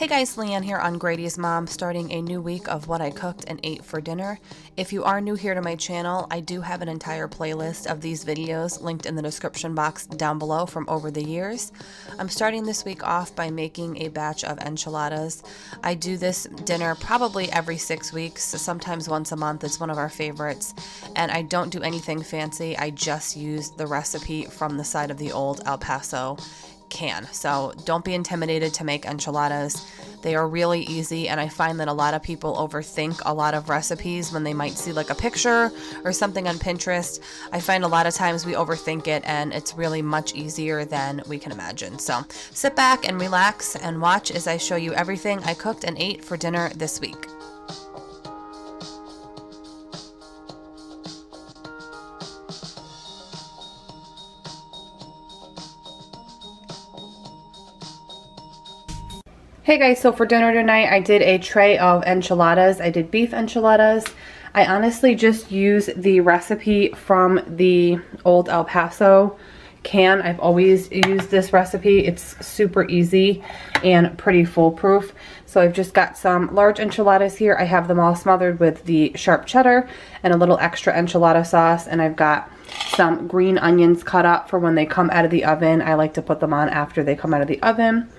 Hey guys, Leanne here on Grady's Mom, starting a new week of what I cooked and ate for dinner. If you are new here to my channel, I do have an entire playlist of these videos linked in the description box down below from over the years. I'm starting this week off by making a batch of enchiladas. I do this dinner probably every 6 weeks, sometimes once a month. It's one of our favorites. And I don't do anything fancy. I just use the recipe from the side of the old El Paso can. So don't be intimidated to make enchiladas. They are really easy, and I find that a lot of people overthink a lot of recipes when they might see like a picture or something on Pinterest. I find a lot of times we overthink it, and it's really much easier than we can imagine. So sit back and relax and watch as I show you everything I cooked and ate for dinner this week. Hey guys, so for dinner tonight I did a tray of enchiladas. I did beef enchiladas. I honestly just use the recipe from the old El Paso can. I've always used this recipe. It's super easy and pretty foolproof. So I've just got some large enchiladas here. I have them all smothered with the sharp cheddar and a little extra enchilada sauce, and I've got some green onions cut up for when they come out of the oven. I like to put them on after they come out of the oven.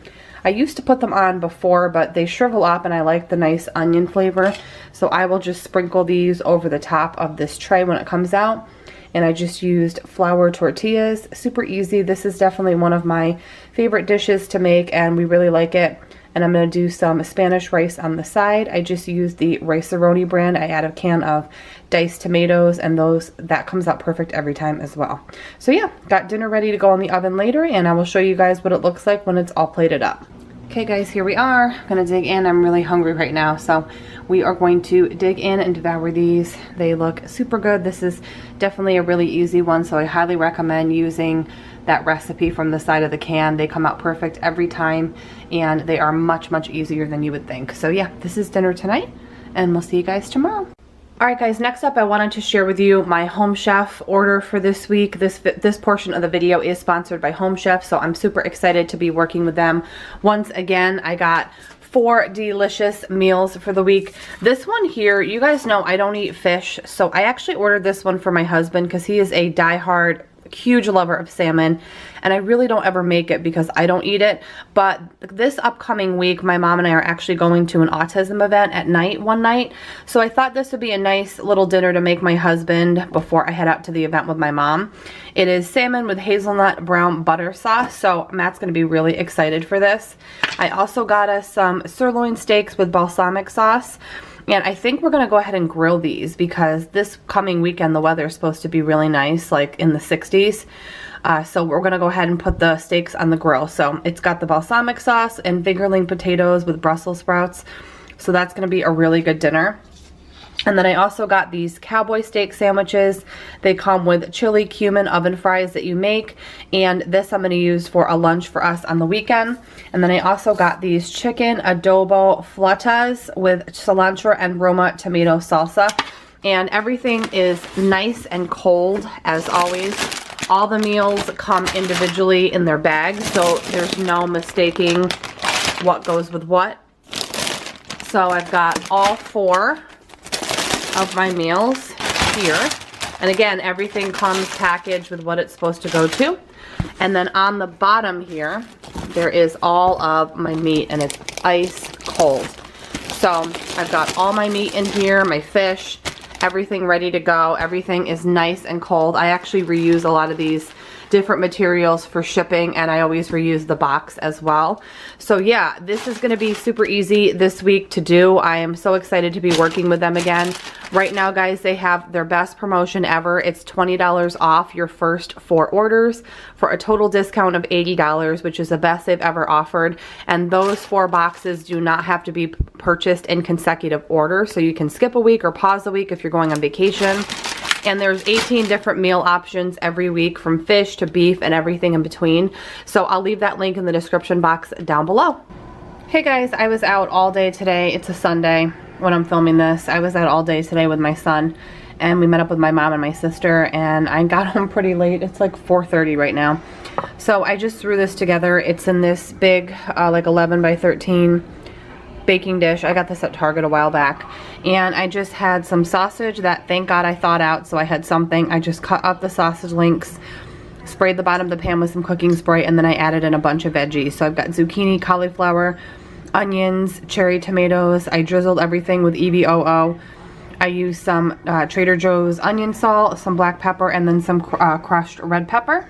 I used to put them on before, but they shrivel up and I like the nice onion flavor. So I will just sprinkle these over the top of this tray when it comes out. And I just used flour tortillas. Super easy. This is definitely one of my favorite dishes to make, and we really like it. And I'm going to do some Spanish rice on the side. I just used the Rice-A-Roni brand. I add a can of diced tomatoes, and that comes out perfect every time as well. So yeah, got dinner ready to go in the oven later, and I will show you guys what it looks like when it's all plated up. Okay guys, here we are. I'm gonna dig in. I'm really hungry right now, so we are going to dig in and devour these. They look super good. This is definitely a really easy one, so I highly recommend using that recipe from the side of the can. They come out perfect every time, and they are much, much easier than you would think. So yeah, this is dinner tonight, and we'll see you guys tomorrow. Alright guys, next up I wanted to share with you my Home Chef order for this week. This portion of the video is sponsored by Home Chef, so I'm super excited to be working with them. Once again, I got 4 delicious meals for the week. This one here, you guys know I don't eat fish, so I actually ordered this one for my husband because he is a diehard huge lover of salmon, and I really don't ever make it because I don't eat it. But this upcoming week my mom and I are actually going to an autism event at night one night, so I thought this would be a nice little dinner to make my husband before I head out to the event with my mom. It is salmon with hazelnut brown butter sauce, so Matt's going to be really excited for this. I also got us some sirloin steaks with balsamic sauce. And I think we're going to go ahead and grill these because this coming weekend the weather is supposed to be really nice, like in the 60s. So we're going to go ahead and put the steaks on the grill. So it's got the balsamic sauce and fingerling potatoes with Brussels sprouts. So that's going to be a really good dinner. And then I also got these cowboy steak sandwiches. They come with chili cumin oven fries that you make, and this I'm going to use for a lunch for us on the weekend. And then I also got these chicken adobo flautas with cilantro and Roma tomato salsa. And everything is nice and cold as always. All the meals come individually in their bags, so there's no mistaking what goes with what. So I've got all 4 of my meals here, and again everything comes packaged with what it's supposed to go to. And then on the bottom here there is all of my meat, and it's ice cold. So I've got all my meat in here, my fish, everything ready to go. Everything is nice and cold. I actually reuse a lot of these different materials for shipping, and I always reuse the box as well. So yeah, this is going to be super easy this week to do. I am so excited to be working with them again. Right now guys, they have their best promotion ever. It's $20 off your first 4 orders for a total discount of $80, which is the best they've ever offered. And those 4 boxes do not have to be purchased in consecutive order, so you can skip a week or pause a week if you're going on vacation. And there's 18 different meal options every week, from fish to beef and everything in between. So I'll leave that link in the description box down below. Hey guys, I was out all day today. It's a Sunday when I'm filming this. I was out all day today with my son, and we met up with my mom and my sister, and I got home pretty late. It's like 4:30 right now. So I just threw this together. It's in this big like 11 by 13 baking dish. I got this at Target a while back. And I just had some sausage that, thank God, I thawed out, so I had something. I just cut up the sausage links, sprayed the bottom of the pan with some cooking spray, and then I added in a bunch of veggies. So I've got zucchini, cauliflower, onions, cherry tomatoes. I drizzled everything with EVOO. I used some Trader Joe's onion salt, some black pepper, and then some crushed red pepper.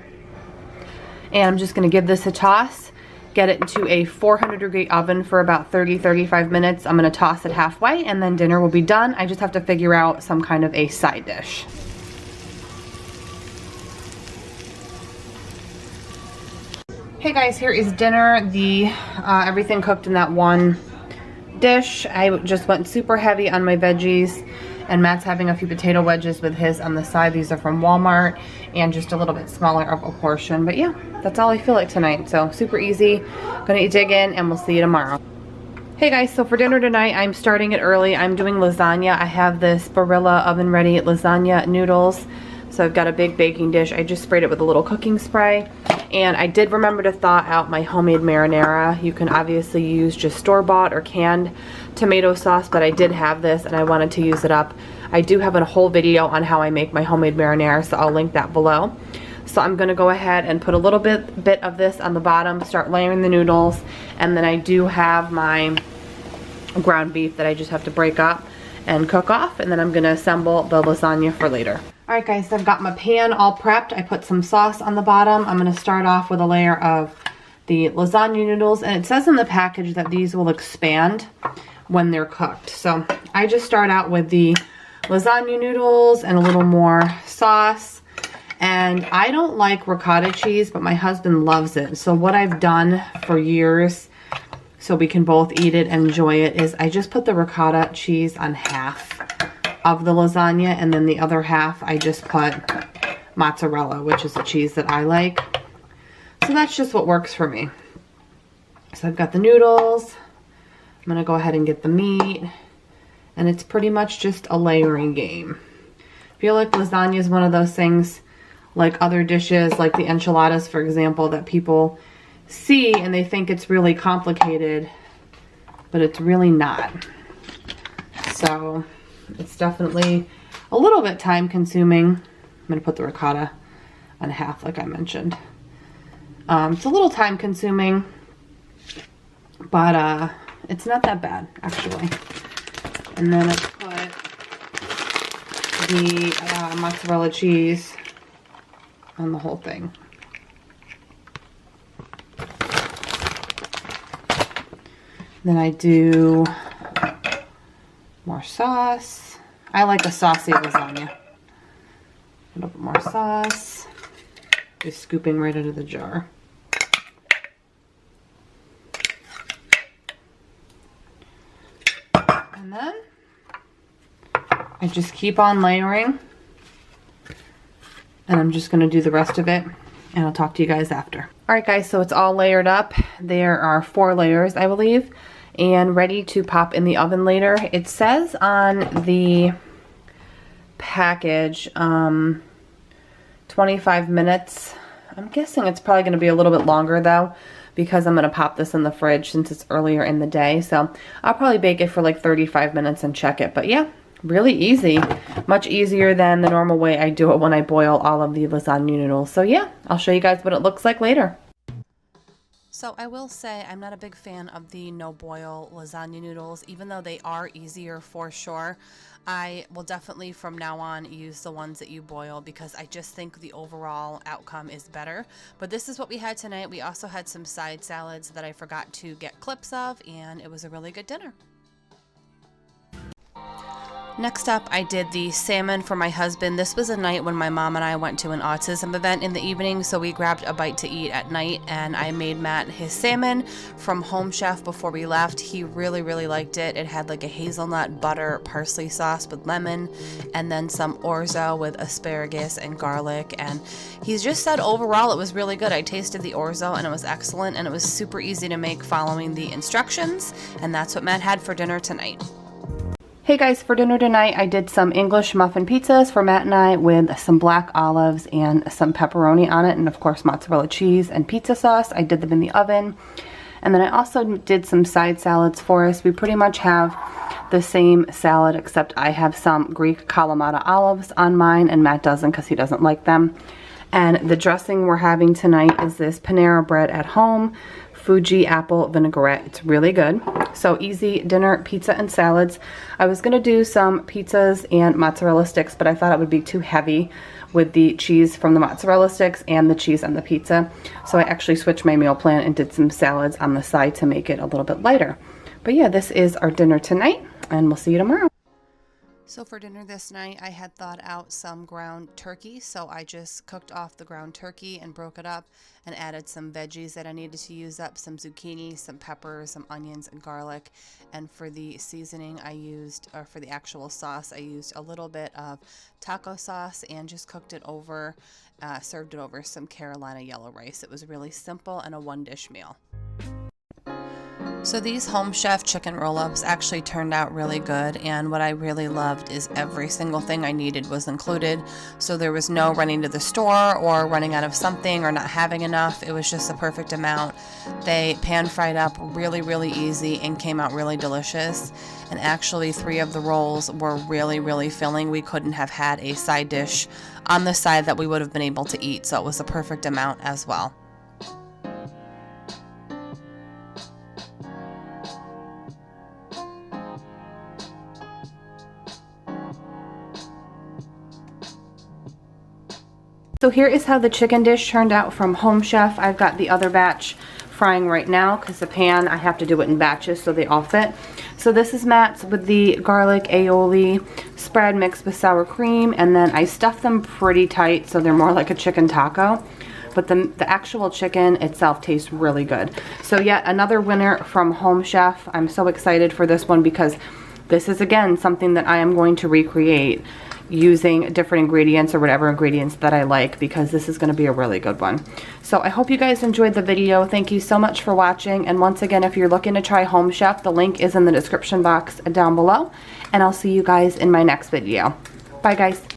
And I'm just going to give this a toss, get it into a 400-degree oven for about 30-35 minutes. I'm going to toss it halfway, and then dinner will be done. I just have to figure out some kind of a side dish. Hey guys, here is dinner. Everything cooked in that one dish. I just went super heavy on my veggies, and Matt's having a few potato wedges with his on the side. These are from Walmart, and just a little bit smaller of a portion. But yeah, that's all I feel like tonight. So super easy. Gonna dig in, and we'll see you tomorrow. Hey guys, so for dinner tonight, I'm starting it early. I'm doing lasagna. I have this Barilla oven ready lasagna noodles. So I've got a big baking dish. I just sprayed it with a little cooking spray. And I did remember to thaw out my homemade marinara. You can obviously use just store-bought or canned tomato sauce, but I did have this and I wanted to use it up. I do have a whole video on how I make my homemade marinara, so I'll link that below. So I'm gonna go ahead and put a little bit of this on the bottom, start layering the noodles, and then I do have my ground beef that I just have to break up and cook off, and then I'm gonna assemble the lasagna for later. Alright guys, so I've got my pan all prepped. I put some sauce on the bottom. I'm going to start off with a layer of the lasagna noodles, and it says in the package that these will expand when they're cooked. So I just start out with the lasagna noodles and a little more sauce. And I don't like ricotta cheese, but my husband loves it. So what I've done for years, so we can both eat it and enjoy it, is I just put the ricotta cheese on half of the lasagna, and then the other half I just put mozzarella, which is the cheese that I like. So that's just what works for me. So I've got the noodles. I'm gonna go ahead and get the meat, and it's pretty much just a layering game. I feel like lasagna is one of those things, like other dishes, like the enchiladas, for example, that people see and they think it's really complicated, but it's really not. So it's definitely a little bit time consuming. I'm going to put the ricotta on half like I mentioned. It's a little time consuming, but it's not that bad actually. And then I put the mozzarella cheese on the whole thing. Then I do more sauce. I like a saucy lasagna. A little bit more sauce. Just scooping right out of the jar. And then I just keep on layering. And I'm just going to do the rest of it, and I'll talk to you guys after. Alright guys, so it's all layered up. There are 4 layers, I believe, and ready to pop in the oven later. It says on the package 25 minutes. I'm guessing it's probably going to be a little bit longer though, because I'm going to pop this in the fridge since it's earlier in the day. So I'll probably bake it for like 35 minutes and check it. But yeah, really easy. Much easier than the normal way I do it when I boil all of the lasagna noodles. So yeah, I'll show you guys what it looks like later. So I will say I'm not a big fan of the no-boil lasagna noodles, even though they are easier for sure. I will definitely from now on use the ones that you boil because I just think the overall outcome is better. But this is what we had tonight. We also had some side salads that I forgot to get clips of, and it was a really good dinner. Next up, I did the salmon for my husband. This was a night when my mom and I went to an autism event in the evening, so we grabbed a bite to eat at night, and I made Matt his salmon from Home Chef before we left. He really, really liked it. It had like a hazelnut butter parsley sauce with lemon, and then some orzo with asparagus and garlic, and he's just said overall it was really good. I tasted the orzo, and it was excellent, and it was super easy to make following the instructions, and that's what Matt had for dinner tonight. Hey guys, for dinner tonight I did some English muffin pizzas for Matt and I with some black olives and some pepperoni on it, and of course mozzarella cheese and pizza sauce. I did them in the oven, And then I also did some side salads for us. We pretty much have the same salad, except I have some Greek Kalamata olives on mine, and Matt doesn't because he doesn't like them. And the dressing we're having tonight is this Panera Bread at home Fuji apple vinaigrette. It's really good. So easy dinner, pizza and salads. I was going to do some pizzas and mozzarella sticks, but I thought it would be too heavy with the cheese from the mozzarella sticks and the cheese on the pizza. So I actually switched my meal plan and did some salads on the side to make it a little bit lighter. But yeah, this is our dinner tonight, and we'll see you tomorrow. So for dinner this night, I had thought out some ground turkey. So I just cooked off the ground turkey and broke it up and added some veggies that I needed to use up, some zucchini, some peppers, some onions, and garlic. And for the seasoning I used, or for the actual sauce, I used a little bit of taco sauce and just cooked it over, served it over some Carolina yellow rice. It was really simple and a one-dish meal. So these Home Chef chicken roll-ups actually turned out really good, and what I really loved is every single thing I needed was included. So there was no running to the store or running out of something or not having enough. It was just the perfect amount. They pan fried up really, really easy and came out really delicious. And actually 3 of the rolls were really, really filling. We couldn't have had a side dish on the side that we would have been able to eat, so it was the perfect amount as well. So here is how the chicken dish turned out from Home Chef. I've got the other batch frying right now because the pan, I have to do it in batches so they all fit. So this is Matt's with the garlic aioli spread mixed with sour cream, and then I stuffed them pretty tight so they're more like a chicken taco. But the actual chicken itself tastes really good. So yet another winner from Home Chef. I'm so excited for this one because this is again something that I am going to recreate using different ingredients or whatever ingredients that I like, because this is going to be a really good one. So I hope you guys enjoyed the video. Thank you so much for watching, and once again, if you're looking to try Home Chef, the link is in the description box down below, and I'll see you guys in my next video. Bye guys.